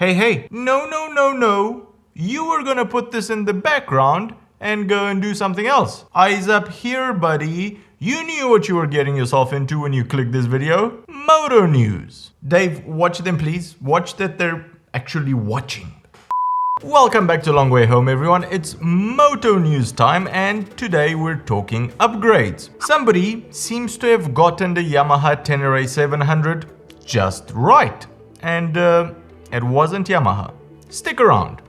Hey, no. You were gonna put this in the background and go and do something else. Eyes up here, buddy. You knew what you were getting yourself into when you clicked this video. Moto news. Dave, watch them please. Watch that they're actually watching. Welcome back to Long Way Home, everyone. It's Moto News time, and today we're talking upgrades. Somebody seems to have gotten the Yamaha Tenere 700 just right. And it wasn't Yamaha. Stick around.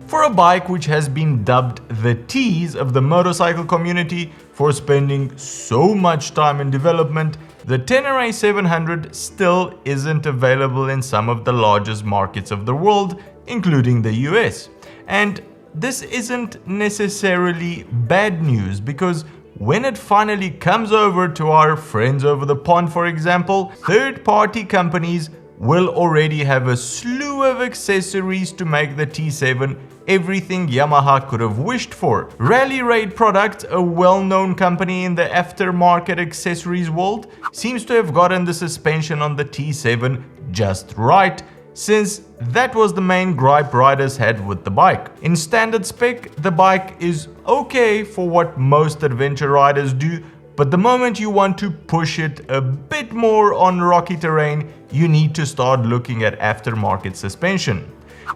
For a bike which has been dubbed the tease of the motorcycle community for spending so much time in development, the Tenere 700 still isn't available in some of the largest markets of the world, including the US. And this isn't necessarily bad news, because when it finally comes over to our friends over the pond, for example, third-party companies will already have a slew of accessories to make the T7 everything Yamaha could have wished for. Rally Raid Products, a well-known company in the aftermarket accessories world, seems to have gotten the suspension on the T7 just right, since that was the main gripe riders had with the bike. In standard spec, the bike is okay for what most adventure riders do, but the moment you want to push it a bit more on rocky terrain, you need to start looking at aftermarket suspension.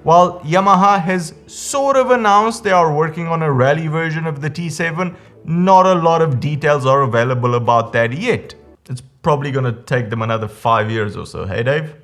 While Yamaha has sort of announced they are working on a rally version of the T7, not a lot of details are available about that yet. It's probably gonna take them another 5 years or so, hey Dave?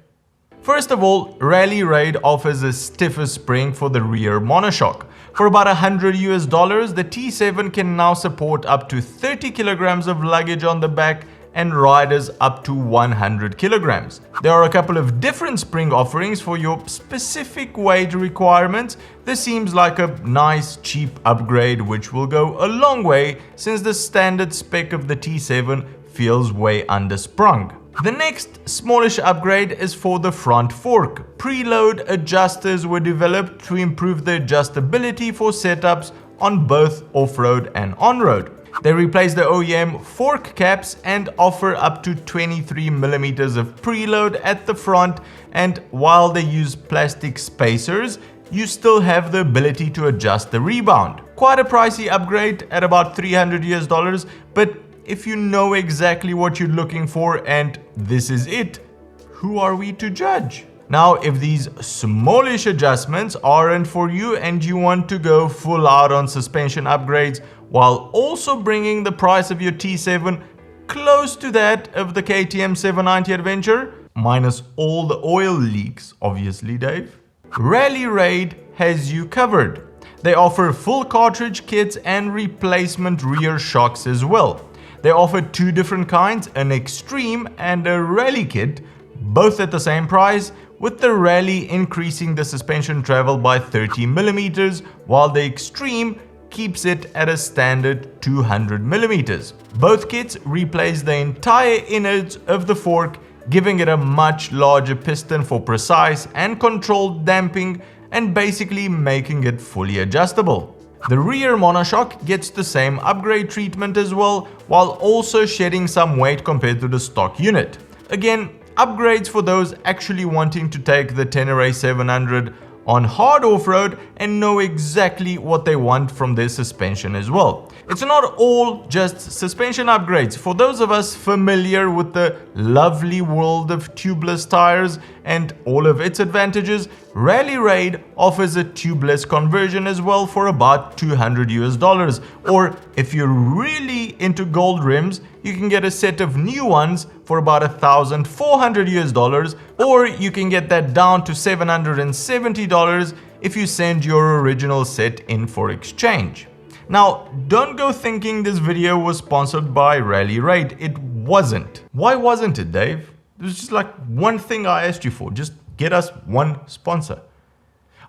First of all, Rally Raid offers a stiffer spring for the rear monoshock. For about $100 the T7 can now support up to 30 kilograms of luggage on the back and riders up to 100 kilograms. There are a couple of different spring offerings for your specific weight requirements. This seems like a nice cheap upgrade which will go a long way, since the standard spec of the T7 feels way undersprung. The next smallish upgrade is for the front fork. Preload adjusters were developed to improve the adjustability for setups on both off-road and on-road. They replace the OEM fork caps and offer up to 23mm of preload at the front, and while they use plastic spacers, you still have the ability to adjust the rebound. Quite a pricey upgrade at about $300, but if you know exactly what you're looking for and this is it, who are we to judge? Now, if these smallish adjustments aren't for you and you want to go full out on suspension upgrades while also bringing the price of your T7 close to that of the KTM 790 Adventure, minus all the oil leaks, obviously, Dave, Rally Raid has you covered. They offer full cartridge kits and replacement rear shocks as well. They offer two different kinds, an Extreme and a Rally kit, both at the same price, with the Rally increasing the suspension travel by 30mm, while the Extreme keeps it at a standard 200mm. Both kits replace the entire innards of the fork, giving it a much larger piston for precise and controlled damping, and basically making it fully adjustable. The rear monoshock gets the same upgrade treatment as well, while also shedding some weight compared to the stock unit. Again, upgrades for those actually wanting to take the Tenere 700 on hard off-road and know exactly what they want from their suspension as well. It's not all just suspension upgrades. For those of us familiar with the lovely world of tubeless tires and all of its advantages, Rally Raid offers a tubeless conversion as well for about $200. Or if you're really into gold rims, you can get a set of new ones for about $1,400, or you can get that down to $770 if you send your original set in for exchange. Now, don't go thinking this video was sponsored by Rally Raid. It wasn't. Why wasn't it, Dave? It was just like one thing I asked you for. Just get us one sponsor.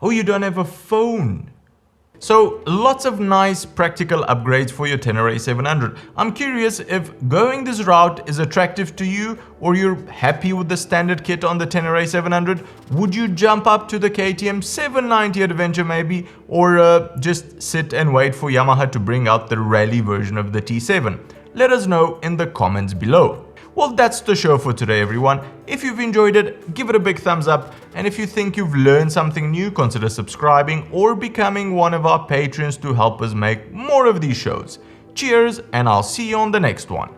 Oh, you don't have a phone. So lots of nice practical upgrades for your Tenere 700. I'm curious if going this route is attractive to you, or you're happy with the standard kit on the Tenere 700. Would you jump up to the KTM 790 Adventure maybe, or just sit and wait for Yamaha to bring out the rally version of the T7? Let us know in the comments below. Well, that's the show for today, everyone. If you've enjoyed it, give it a big thumbs up. And if you think you've learned something new, consider subscribing or becoming one of our patrons to help us make more of these shows. Cheers, and I'll see you on the next one.